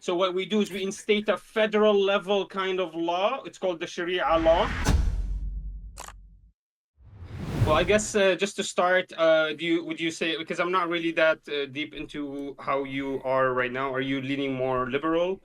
So what we do is we instate a federal level kind of law. It's called the Sharia law. Well, I guess just to start, would you say, because I'm not really that deep into how you are right now, are you leaning more liberal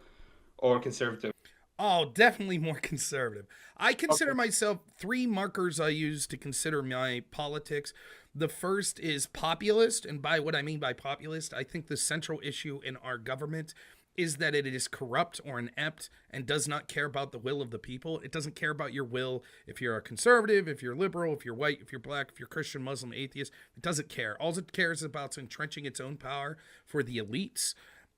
or conservative? Oh, definitely more conservative. I consider Okay. myself three markers I use to consider my politics. The first is populist, and by what I mean by populist, I think the central issue in our government is that it is corrupt or inept and does not care about the will of the people. It doesn't care about your will if you're a conservative, if you're liberal, if you're white, if you're black, if you're Christian, Muslim, atheist. It doesn't care. All it cares about is entrenching its own power for the elites.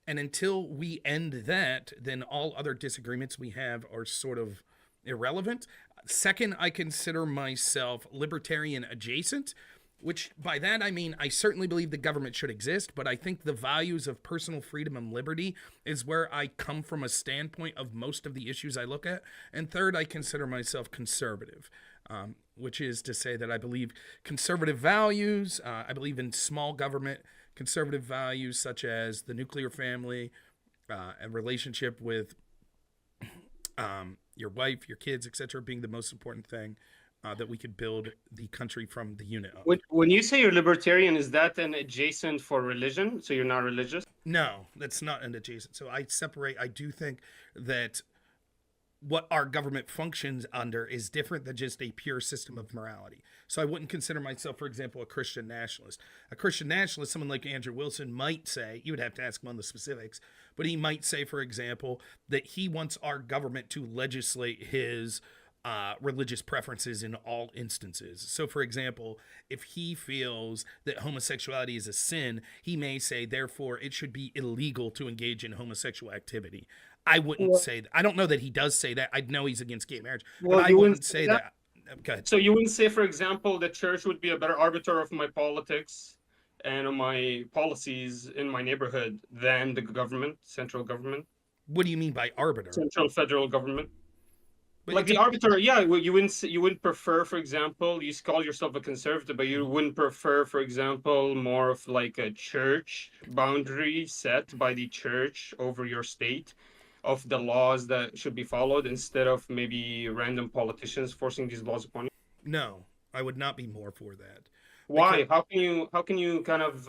And until we end that, then all other disagreements we have are sort of irrelevant. Second, I consider myself libertarian adjacent, which by that I mean I certainly believe the government should exist, but I think the values of personal freedom and liberty is where I come from a standpoint of most of the issues I look at. And third, I consider myself conservative, which is to say that I believe conservative values, I believe in small government, conservative values such as the nuclear family, a relationship with your wife, your kids, etc., being the most important thing that we could build the country from the unit of. When you say you're libertarian, is that an adjacent for religion? So you're not religious? No, that's not an adjacent. So I separate. I do think that what our government functions under is different than just a pure system of morality. So I wouldn't consider myself, for example, a Christian nationalist. A Christian nationalist, someone like Andrew Wilson might say, you would have to ask him on the specifics, but he might say, for example, that he wants our government to legislate his religious preferences in all instances. So, for example, if he feels that homosexuality is a sin, he may say, therefore, it should be illegal to engage in homosexual activity. I wouldn't Well, say that. I don't know that he does say that. I know he's against gay marriage, but well, I you wouldn't wouldn't say say that. that. Go ahead. So you wouldn't say, for example, the church would be a better arbiter of my politics and my policies in my neighborhood than the government, What do you mean by arbiter? central federal government. But Like it's the a arbiter, yeah, well, you wouldn't prefer, for example, you call yourself a conservative, but you wouldn't prefer, for example, more of like a church boundary set by the church over your state of the laws that should be followed instead of maybe random politicians forcing these laws upon you. no. I would not be more for that because Why? How can you kind of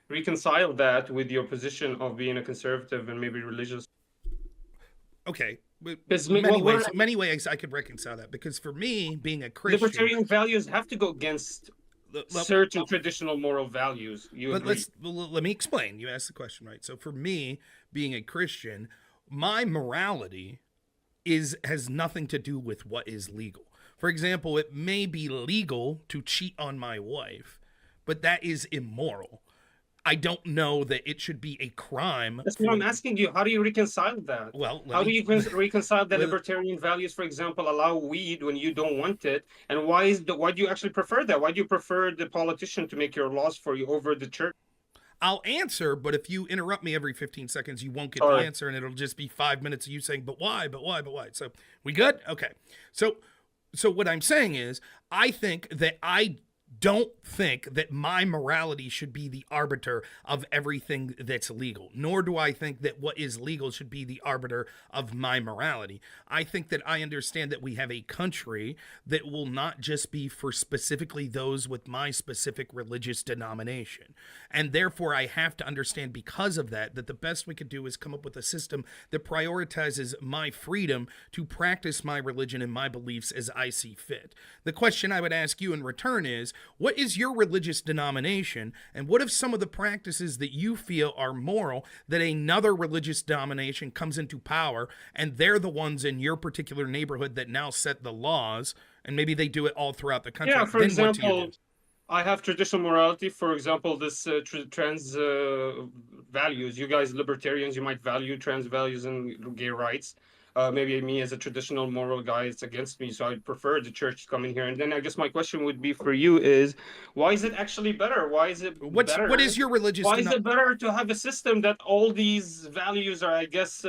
reconcile that with your position of being a conservative and maybe religious? okay, Because many ways I could reconcile that because for me, being a Christian, libertarian values have to go against certain traditional moral values. You agree? let me explain. You asked the question, right? So for me, being a Christian, my morality is has nothing to do with what is legal. For example, it may be legal to cheat on my wife, but that is immoral. I don't know that it should be a crime That's what for I'm asking you. How do you reconcile that? well, let How do me you reconcile the let, libertarian values, for example, allow weed when you don't want it? And why do you actually prefer that? Why do you prefer the politician to make your laws for you over the church? I'll answer, but if you interrupt me every 15 seconds, you won't get the Sorry. answer and it'll just be 5 minutes of you saying, "But why? But why? But why?" So, we good? Okay. So what I'm saying is I think that I don't think that my morality should be the arbiter of everything that's legal, nor do I think that what is legal should be the arbiter of my morality. I think that I understand that we have a country that will not just be for specifically those with my specific religious denomination. And therefore, I have to understand because of that, that the best we could do is come up with a system that prioritizes my freedom to practice my religion and my beliefs as I see fit. The question I would ask you in return is, what is your religious denomination, and what if some of the practices that you feel are moral that another religious denomination comes into power and they're the ones in your particular neighborhood that now set the laws, and maybe they do it all throughout the country? Yeah, for Then what do you do? example, I have traditional morality. For example, this trans values. You guys, libertarians, you might value trans values and gay rights. Maybe me as a traditional moral guy, it's against me. So I'd prefer the church to come in here. And then I guess my question would be for you is, why is it actually better? Why is it What better? is your religious Why is it better to have a system that all these values are, I guess,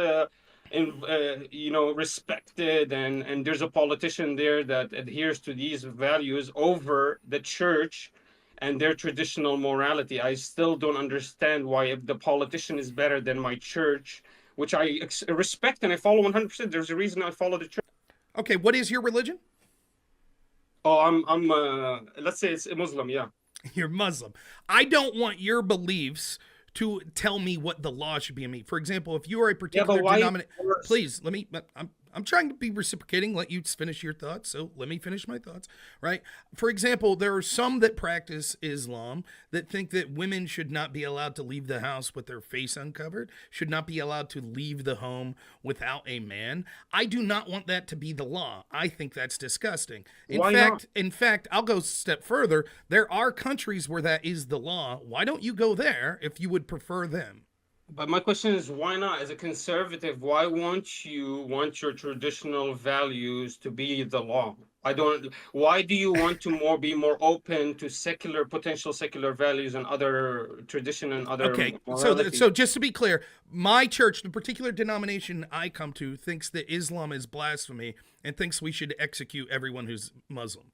respected, and there's a politician there that adheres to these values over the church and their traditional morality? I still don't understand why, if the politician is better than my church, which I respect and I follow 100%. There's a reason I follow the church. Okay, what is your religion? Oh, I'm let's say it's a Muslim, yeah. You're Muslim. I don't want your beliefs to tell me what the law should be in me. For example, if you are a Yeah, but particular why denomination, worse? please let me. I'm trying to be reciprocating. Let you finish your thoughts. So let me finish my thoughts. Right. For example, there are some that practice Islam that think that women should not be allowed to leave the house with their face uncovered, should not be allowed to leave the home without a man. I do not want that to be the law. I think that's disgusting. Why not? In fact, I'll go a step further. There are countries where that is the law. Why don't you go there if you would prefer them? But my question is, why not? As a conservative, why won't you want your traditional values to be the law? I don't. Why do you want to be more open to secular, potential secular values and other tradition and other Okay, morality? so just to be clear, my church, the particular denomination I come to, thinks that Islam is blasphemy and thinks we should execute everyone who's Muslim.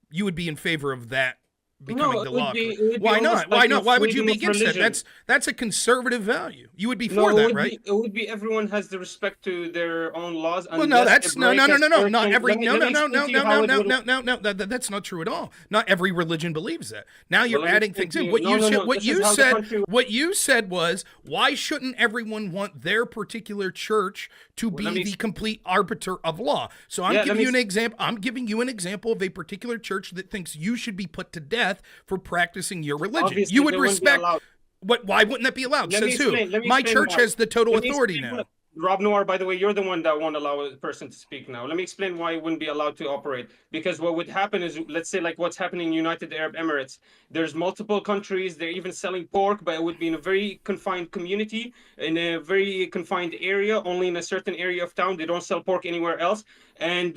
You would be in favor of that becoming No, the law, correct? it would be Why almost not? Why like your not? Why would you freedom be of against that? religion. That's a conservative value. You would be No, for that, right? it would be everyone has the respect to their own laws Well, no, unless they that's break a not certain. every Let me explain to you how it would. that's not true at all. Not every religion believes that. Now Well, you're let me adding explain things to in. you. No, no, no. This is how the country. What you said was, why shouldn't everyone want their particular church to Well, be the complete arbiter of law? So I'm Yeah, let giving me. you an example. I'm giving you an example of a particular church that thinks you should be put to death for practicing your religion. Obviously, You would they wouldn't be respect. allowed. What? Why wouldn't that be allowed? Says who? Let me My explain church why. has the total Let me authority explain now. why. Rob Noir, by the way, you're the one that won't allow a person to speak now. Let me explain why it wouldn't be allowed to operate. Because what would happen is, let's say, like what's happening in United Arab Emirates. There's multiple countries. They're even selling pork, but it would be in a very confined community, in a very confined area, only in a certain area of town. They don't sell pork anywhere else. And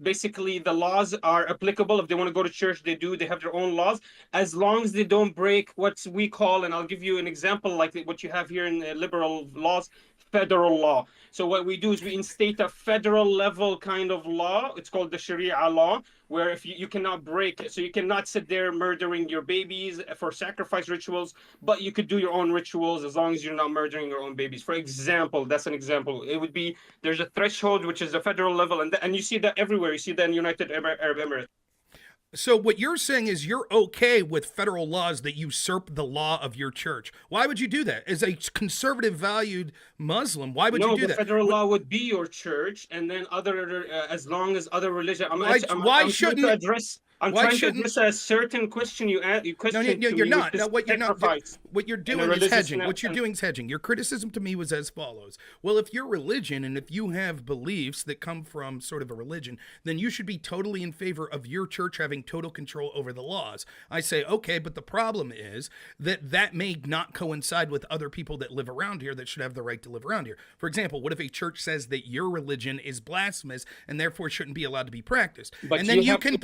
basically, the laws are applicable. If they want to go to church, they do. They have their own laws, as long as they don't break what we call, and I'll give you an example, like what you have here in liberal laws, federal law. So what we do is we instate a federal level kind of law. It's called the Sharia law, where if you cannot break it, so you cannot sit there murdering your babies for sacrifice rituals, but you could do your own rituals as long as you're not murdering your own babies. For example, that's an example. It would be, there's a threshold which is a federal level, and you see that everywhere. You see that in United Arab Emirates. So what you're saying is you're okay with federal laws that usurp the law of your church. Why would you do that? As a conservative valued Muslim, why would No, you do the that? federal law would be your church, and then other, as long as other religion. Why I'm trying to shouldn't address. I'm why trying to shouldn't address a certain question you no, no, questioned no, to you're me, which not. No, is what you're not. sacrifice What you're in a doing is religious hedging. What you're doing is hedging. Your criticism to me was as follows. Well, if you're religion and if you have beliefs that come from sort of a religion, then you should be totally in favor of your church having total control over the laws. I say, okay, but the problem is that may not coincide with other people that live around here that should have the right to live around here. For example, what if a church says that your religion is blasphemous and therefore shouldn't be allowed to be practiced? But And then you you have to.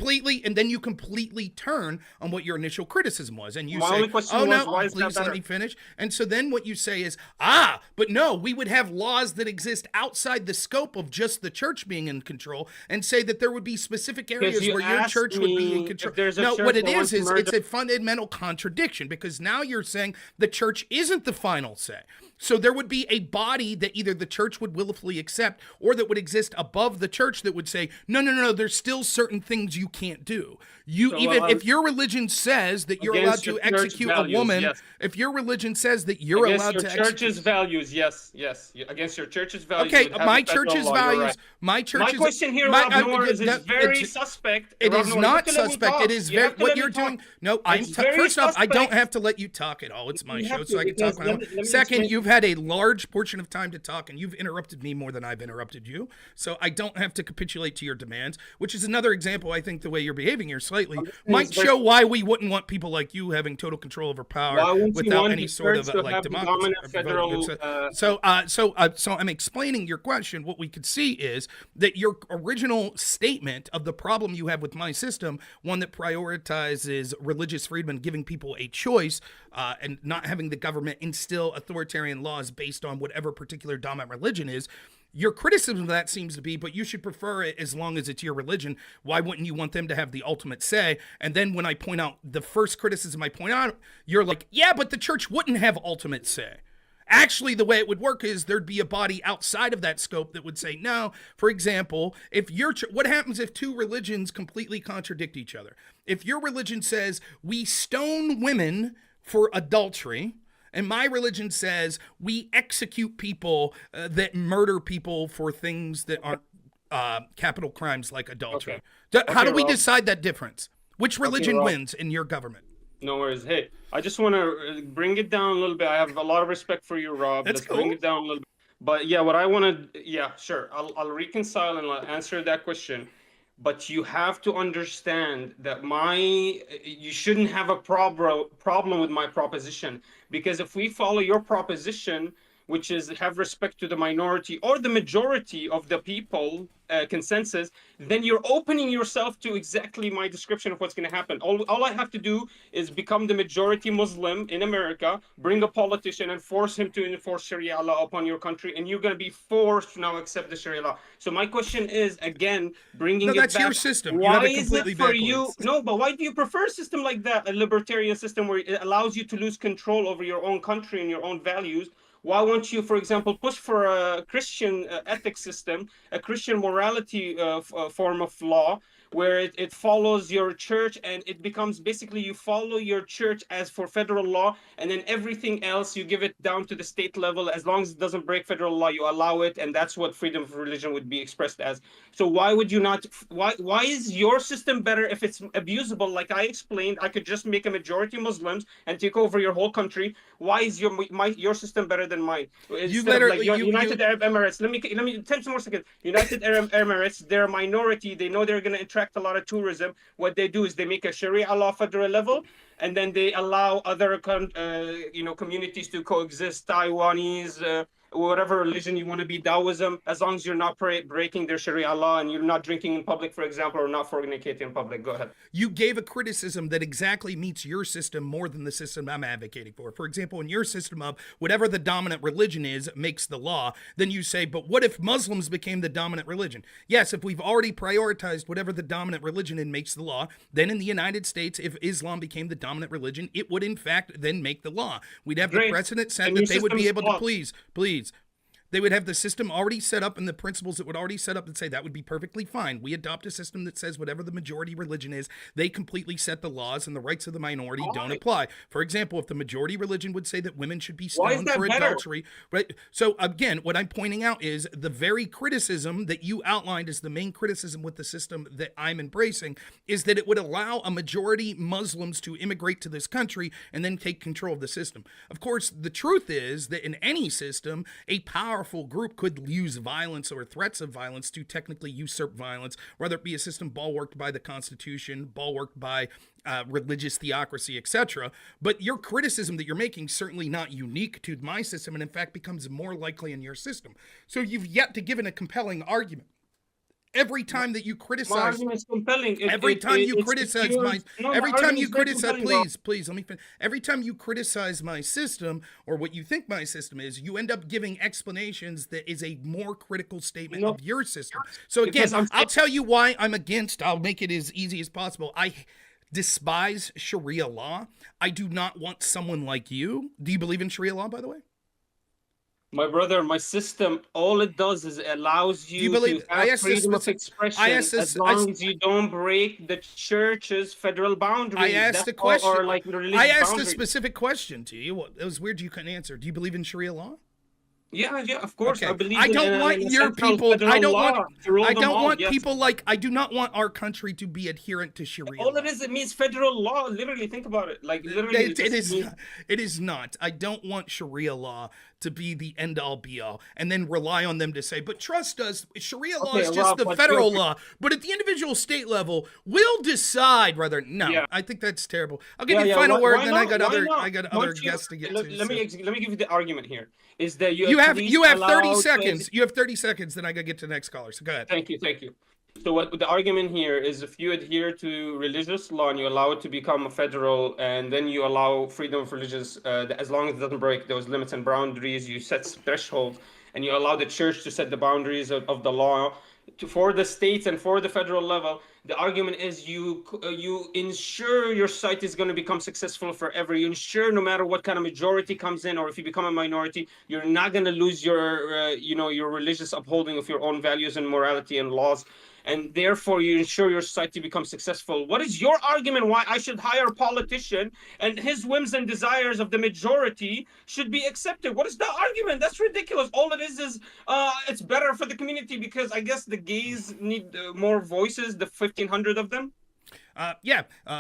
completely turn on what your initial criticism was, and you My say, only question "Oh was, no, why is that please let better? me finish." And so then what you say is, but no, we would have laws that exist outside the scope of just the church being in control, and say that there would be specific Because areas you where your asked church would be in me control. if there's a No, church what it that wants to is murder. it's a fundamental contradiction, because now you're saying the church isn't the final say. So there would be a body that either the church would willfully accept or that would exist above the church that would say, no, there's still certain things you can't do. You So, even if your religion says that you're allowed against your to church execute a values, woman, yes. if your religion says that you're Against allowed your to church's execute. values, yes, yes. Against your church's values, you Okay, would have a my federal church's law. You're right. values, my My church's question here, my Rob Noor, is very suspect. it Rob is Noor, you have not to let me suspect. It talk. is You very have to what let you're me talk. doing. No, It's very first off, I don't suspect. have to let you talk at all. It's my You show, have so to, I can talk because when I want. let me Second, explain. you've had a large portion of time to talk, and you've interrupted me more than I've interrupted you. So I don't have to capitulate to your demands, which is another example. I think the way you're behaving here slightly might It's very. show why we wouldn't want people like you having total control over power Why wouldn't you without want any the sort of church to like have the democracy. dominant federal? So I'm explaining your question. What we could see is that your original statement of the problem you have with my system, one that prioritizes religious freedom and giving people a choice, and not having the government instill authoritarian laws based on whatever particular dominant religion is. Your criticism of that seems to be, but you should prefer it as long as it's your religion. Why wouldn't you want them to have the ultimate say? And then when I point out the first criticism I point out, you're like, yeah, but the church wouldn't have ultimate say. Actually, the way it would work is there'd be a body outside of that scope that would say no. For example, if what happens if two religions completely contradict each other? If your religion says we stone women for adultery, and my religion says we execute people that murder people for things that aren't capital crimes like adultery. Okay. How Okay, do we Rob. decide that difference? Which Okay, religion Rob. wins in your government? No worries. Hey, I just want to bring it down a little bit. I have a lot of respect for you, Rob. That's Let's bring cool. it down a little bit. But yeah, what I want to, yeah, sure. I'll reconcile and I'll answer that question. But you have to understand that you shouldn't have a problem with my proposition, because if we follow your proposition, which is have respect to the minority or the majority of the people consensus, then you're opening yourself to exactly my description of what's going to happen. All I have to do is become the majority Muslim in America, bring a politician and force him to enforce Sharia law upon your country, and you're going to be forced to now accept the Sharia law. So my question is, again, No, bringing it that's your back, system. You have why it is it completely for you? backwards. No, but why do you prefer a system like that, a libertarian system where it allows you to lose control over your own country and your own values? Why won't you, for example, push for a Christian ethics system, a Christian morality form of law, where it follows your church, and it becomes basically you follow your church as for federal law, and then everything else you give it down to the state level. As long as it doesn't break federal law, you allow it, and that's what freedom of religion would be expressed as. So why would you not? Why is your system better if it's abusable? Like I explained, I could just make a majority Muslims and take over your whole country. Why is your system better than mine? You Instead of like literally your you United Arab Emirates, let me 10 more seconds. United Arab Emirates, they're a minority. They know they're going to attract a lot of tourism. What they do is they make a Sharia law federal level, and then they allow other communities to coexist. Taiwanese, whatever religion you want to be, Taoism, as long as you're not breaking their Sharia law and you're not drinking in public, for example, or not fornicating in public. Go ahead. you gave a criticism that exactly meets your system more than the system I'm advocating for. For example, in your system of whatever the dominant religion is makes the law, then you say, but what if Muslims became the dominant religion? Yes, if we've already prioritized whatever the dominant religion and makes the law, then in the United States, if Islam became the dominant religion, it would in fact then make the law. We'd have the Great. precedent set And your that they would system be is able to flawed. please, they would have the system already set up and the principles that would already set up and say that would be perfectly fine. We adopt a system that says whatever the majority religion is, they completely set the laws and the rights of the minority don't Why? apply. For example, if the majority religion would say that women should be Why is stoned for that better? adultery, right? So again, what I'm pointing out is the very criticism that you outlined as the main criticism with the system that I'm embracing is that it would allow a majority Muslims to immigrate to this country and then take control of the system. Of course, the truth is that in any system, a powerful group could use violence or threats of violence to technically usurp violence, whether it be a system bulwarked by the Constitution, bulwarked by religious theocracy, etc. But your criticism that you're making is certainly not unique to my system, and in fact becomes more likely in your system. So you've yet to give a compelling argument. Every time that you My criticize argument is compelling. every time you It's criticize my secured. No, my every time argument you is very criticize compelling, bro. please let me finish. Every time you criticize my system or what you think my system is, you end up giving explanations that is a more critical statement No, of your system. So again, because I'm I'll saying, tell you why I'm against. I'll make it as easy as possible. I despise Sharia law. I do not want someone like you. Do you believe in Sharia law, by the way? my brother, my system, all it does is it allows Do you you to believe I have asked this freedom of specific I expression asked as this long as you don't break the church's federal I boundaries. asked That's a all, question. or like the I religious asked a boundaries. specific question to you. Well, it was weird you couldn't answer. Do you believe in Sharia law? Yeah, yeah, of course. I Okay. believe I don't want in a your central people. federal law to rule I them don't all. want Yes. people like. I do not want our country to be adherent to Sharia All it law. is, it means federal law. Literally, think about it. Like literally, it It just is. means It is not. I don't want Sharia law to be the end all be all, and then rely on them to say, "But trust us, Sharia law okay, is just Rob. the But federal law." But at the individual state level, we'll decide whether. No, yeah. I think that's terrible. I'll give Yeah, you yeah. final word. Why Then not? Why I not? got other Don't you? guests to get Let, to. let So me let me give you the argument here. Is that you you at have least you have 30 allow seconds. You have 30 seconds. Then I gotta get to the next caller. So go ahead. Thank you, thank you. So what the argument here is, if you adhere to religious law and you allow it to become a federal, and then you allow freedom of religious, as long as it doesn't break those limits and boundaries, you set thresholds, and you allow the church to set the boundaries of the law for the states and for the federal level, The argument is you ensure your site is going to become successful forever. You ensure no matter what kind of majority comes in, or if you become a minority, you're not going to lose your your religious upholding of your own values and morality and laws, and therefore you ensure your society becomes successful. What is your argument why I should hire a politician and his whims and desires of the majority should be accepted? What is the argument? That's ridiculous. All it is it's better for the community because I guess the gays need more voices, the 1,500 of them.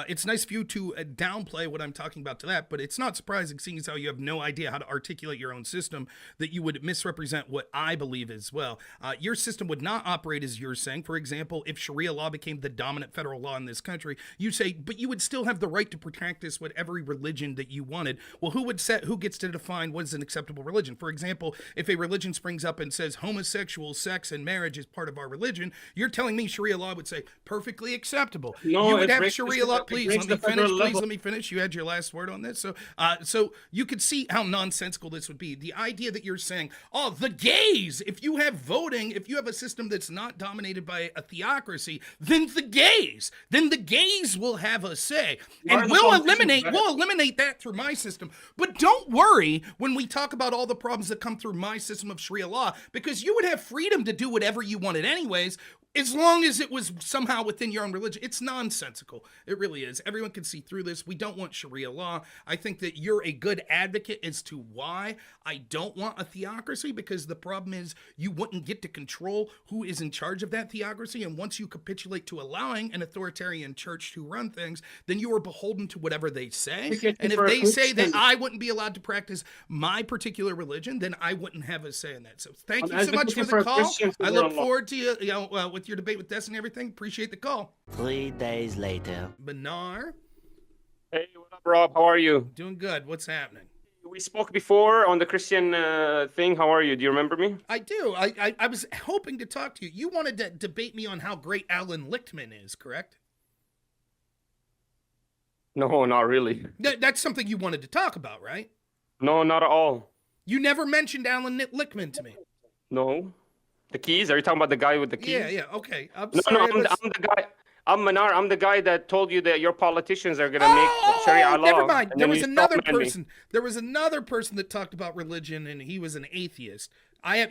It's nice of you to downplay what I'm talking about to that, but it's not surprising, seeing as how you have no idea how to articulate your own system, that you would misrepresent what I believe as well. Your system would not operate as you're saying. For example, if Sharia law became the dominant federal law in this country, you say, but you would still have the right to practice what every religion that you wanted. Well, who gets to define what is an acceptable religion? For example, if a religion springs up and says homosexual sex and marriage is part of our religion, you're telling me Sharia law would say perfectly acceptable. No, You would have Sharia law. Please let me finish. You had your last word on this. So you could see how nonsensical this would be. The idea that you're saying, oh, the gays, if you have voting, if you have a system that's not dominated by a theocracy, then the gays will have a say. And we'll eliminate that through my system. But don't worry when we talk about all the problems that come through my system of Sharia law, because you would have freedom to do whatever you wanted anyways, as long as it was somehow within your own religion. It's nonsensical. It really is. Everyone can see through this. We don't want Sharia law. I think that you're a good advocate as to why I don't want a theocracy, because the problem is you wouldn't get to control who is in charge of that theocracy. And once you capitulate to allowing an authoritarian church to run things, then you are beholden to whatever they say. And if they say that I wouldn't be allowed to practice my particular religion, then I wouldn't have a say in that. So thank you so much for the call. I look forward to you with your debate with Des and everything. Appreciate the call. 3 days later. Benar. Hey, what up, Rob? How are you? Doing good. What's happening? We spoke before on the Christian thing. How are you? Do you remember me? I do. I was hoping to talk to you. You wanted to debate me on how great Alan Lichtman is, correct? No, not really. That's something you wanted to talk about, right? No, not at all. You never mentioned Alan Lichtman to me. No. The keys? Are you talking about the guy with the keys? Yeah. Okay. I'm no, sorry. I'm the guy. I'm Manar. I'm the guy that told you that your politicians are going to make Sharia law. Never mind. There was another person. There was another person that talked about religion, and he was an atheist.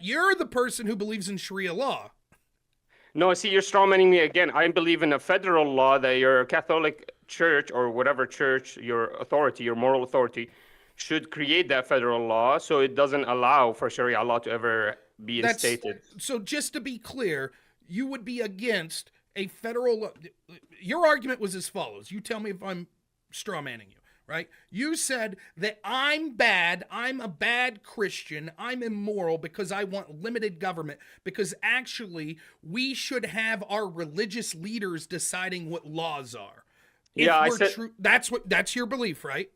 You're the person who believes in Sharia law. No, see, you're strawmanning me again. I believe in a federal law that your Catholic church or whatever church, your authority, your moral authority, should create that federal law so it doesn't allow for Sharia law to ever be instated. So just to be clear, you would be against a federal. Your argument was as follows. You tell me if I'm strawmanning you, right? You said that I'm bad. I'm a bad Christian. I'm immoral because I want limited government. Because actually, we should have our religious leaders deciding what laws are. I said that's your belief, right?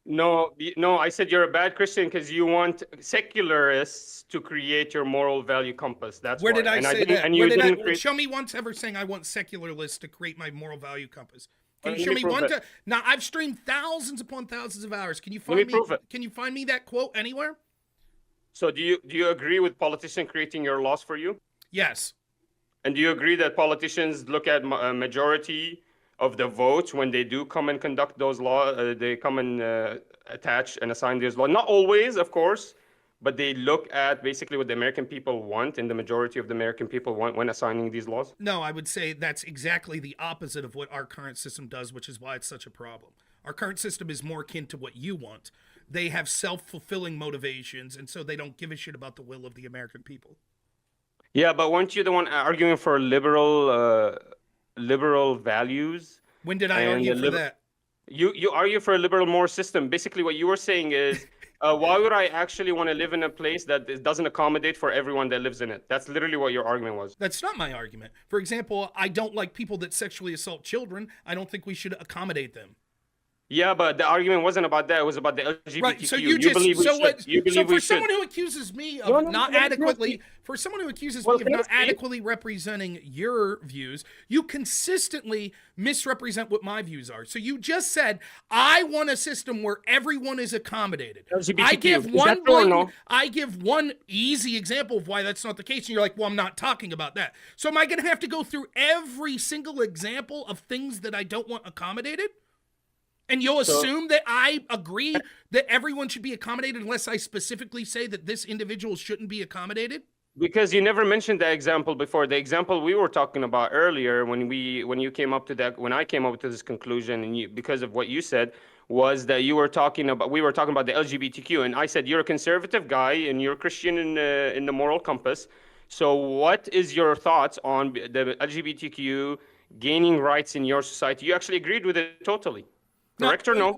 No, I said you're a bad Christian because you want secularists to create your moral value compass. That's where did I say that? And you didn't show me once ever saying I want secularists to create my moral value compass. Can you Let show me me one? prove it. Now I've streamed thousands upon thousands of hours. Can you Let me find me? prove it. Can you find me that quote anywhere? So do you agree with politicians creating your laws for you? Yes. And do you agree that politicians look at a majority of the votes when they do come and conduct those laws? They come and attach and assign those laws. Not always, of course, but they look at basically what the American people want and the majority of the American people want when assigning these laws? No, I would say that's exactly the opposite of what our current system does, which is why it's such a problem. Our current system is more akin to what you want. They have self-fulfilling motivations, and so they don't give a shit about the will of the American people. Yeah, but weren't you the one arguing for liberal values? When did I argue for that? You argue for a liberal moral system. Basically, what you were saying is, why would I actually want to live in a place that doesn't accommodate for everyone that lives in it? That's literally what your argument was. That's not my argument. For example, I don't like people that sexually assault children. I don't think we should accommodate them. Yeah, but the argument wasn't about that. It was about the LGBTQ. Right. So You believe we should. You So believe we for should. someone who accuses me No, of no, not no, let me adequately, speak. for someone who accuses Well, me of can I not speak? adequately representing your views, you consistently misrepresent what my views are. So you just said I want a system where everyone is accommodated. I LGBTQ. give Is one that true or blatant, no? I give one easy example of why that's not the case, and you're like, well, I'm not talking about that. So am I going to have to go through every single example of things that I don't want accommodated? And you'll So assume that I agree that everyone should be accommodated unless I specifically say that this individual shouldn't be accommodated? because you never mentioned that example before. The example we were talking about earlier when you came up to that, when I came up to this conclusion, and you, because of what you said, was that we were talking about the LGBTQ, and I said you're a conservative guy and you're Christian in the moral compass. So what is your thoughts on the LGBTQ gaining rights in your society? You actually agreed with it totally. Correct or no?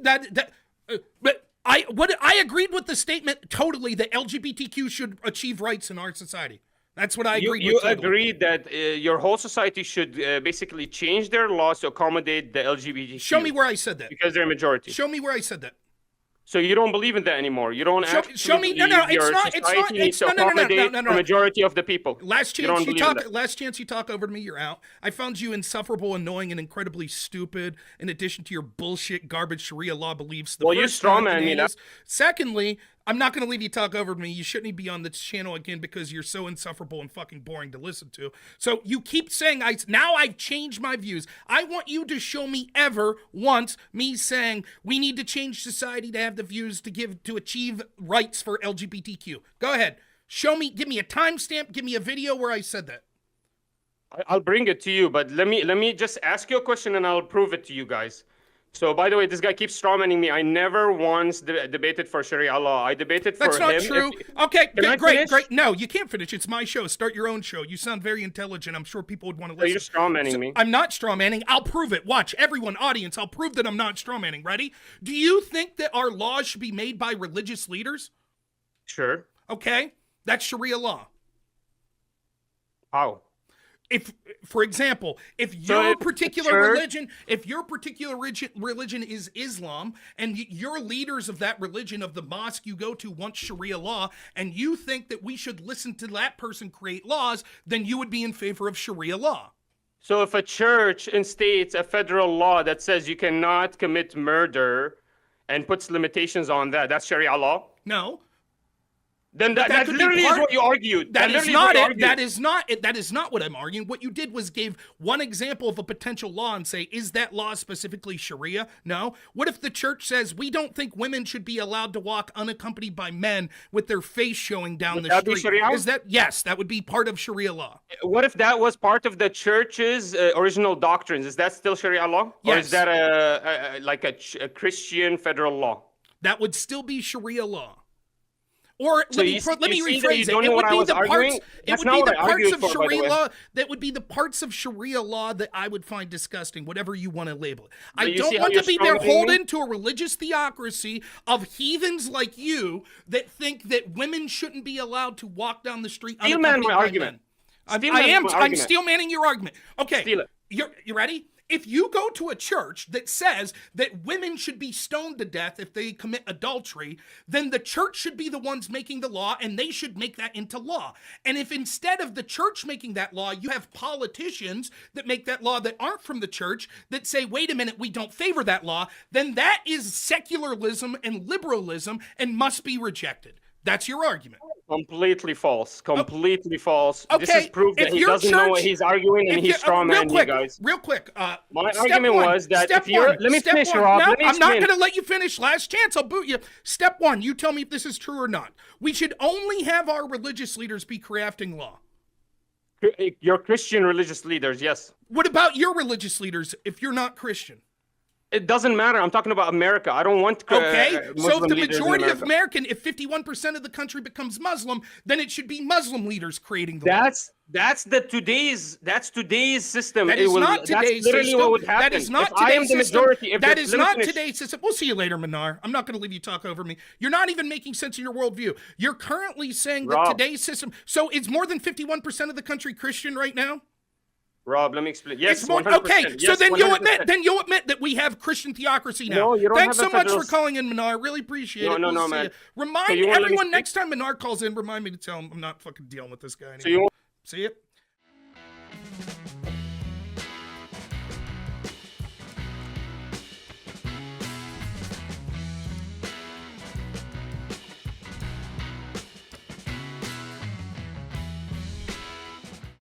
But I agreed with the statement totally that LGBTQ should achieve rights in our society. That's what I agreed You with. Totally. agreed that your whole society should basically change their laws to accommodate the LGBTQ. Show me where I said that. Because they're a majority. Show me where I said that. So you don't believe in that anymore. You don't actually show me. No, believe it's your not. society needs to No. accommodate the majority of the people. Last You don't chance you believe in talk. that. Last chance you talk over to me. You're out. I found you insufferable, annoying, and incredibly stupid. In addition to your bullshit, garbage Sharia law beliefs. Well, you strawman me now. Secondly, I'm not going to leave you talk over to me. You shouldn't be on this channel again because you're so insufferable and fucking boring to listen to. So you keep saying now I've changed my views. I want you to show me ever once me saying we need to change society to have the views to achieve rights for LGBTQ. Go ahead. Show me, give me a timestamp, give me a video where I said that. I'll bring it to you, but let me just ask you a question and I'll prove it to you guys. So, by the way, this guy keeps strawmanning me. I never once debated for Sharia law. I debated for him. That's not true. Okay, Can great. No, you can't finish. It's my show. Start your own show. You sound very intelligent. I'm sure people would want to So listen. you're strawmanning me. I'm not strawmanning. I'll prove it. Watch, everyone, audience, I'll prove that I'm not strawmanning. Ready? Do you think that our laws should be made by religious leaders? Sure. Okay, that's Sharia law. How? If, for example, if So your if the particular church- religion is Islam, and you're leaders of that religion, of the mosque you go to, want Sharia law, and you think that we should listen to that person create laws, then you would be in favor of Sharia law. So if a church instates a federal law that says you cannot commit murder and puts limitations on that, that's Sharia law? No. Then That that could be literally is part- what you argued. That is literally not what you it. argued. That is not what I'm arguing. What you did was gave one example of a potential law and say, is that law specifically Sharia? No. What if the church says we don't think women should be allowed to walk unaccompanied by men with their face showing down Would the that be street? Sharia? Is that yes? That would be part of Sharia law. What if that was part of the church's original doctrines? Is that still Sharia law? Or Yes. is that like a Christian federal law? That would still be Sharia law. Or So let you me see that you rephrase don't it. know It what would I be was the arguing? parts. It That's would not be what the I parts argued of for, by the Sharia way. law that would be the parts of Sharia law that I would find disgusting, whatever you want to label it. I you don't see how want you're to be strawmanning me? beholden to a religious theocracy of heathens like you that think that women shouldn't be allowed to walk down the street Steel unaccompanied man my by argument. men. Steel I man am. my I'm argument. steel manning your argument. Okay. Steal it. You ready? If you go to a church that says that women should be stoned to death if they commit adultery, then the church should be the ones making the law and they should make that into law. And if instead of the church making that law, you have politicians that make that law that aren't from the church that say, wait a minute, we don't favor that law, then that is secularism and liberalism and must be rejected. That's your argument. Completely false. Completely false. This Okay, is proof that if he your doesn't know what church- he's arguing and he's strawmanning you guys. Real quick. My step argument one, was that step if you're- one, let me step finish, one. Rob, No, let me I'm not explain. going to let you finish. Last chance, I'll boot you. Step one, you tell me if this is true or not. We should only have our religious leaders be crafting law. Your Christian religious leaders, yes. What about your religious leaders if you're not Christian? It doesn't matter. I'm talking about America. I don't want Okay, so Muslim if the leaders in majority of America. if 51% of the country becomes Muslim, then it should be Muslim leaders creating the law. That's today's system. That is not that's today's literally system. what would happen. That is not if I am today's the system. majority. That is not today's system. We'll see you later, Manar. I'm not going to leave you talk over me. You're not even making sense of your worldview. You're currently saying that Rob. today's system. So is more than 51% of the country Christian right now? Rob, let me explain. Yes, It's more 100%. okay. So Yes, then 100%. you admit that we have Christian theocracy now. No, you don't Thanks have so a much federal for calling in, Minar. Really appreciate No, it. no, We'll no, see man. ya. Remind So you won't let me everyone speak? next time Minar calls in, remind me to tell him I'm not fucking dealing with this guy anymore. So you See ya.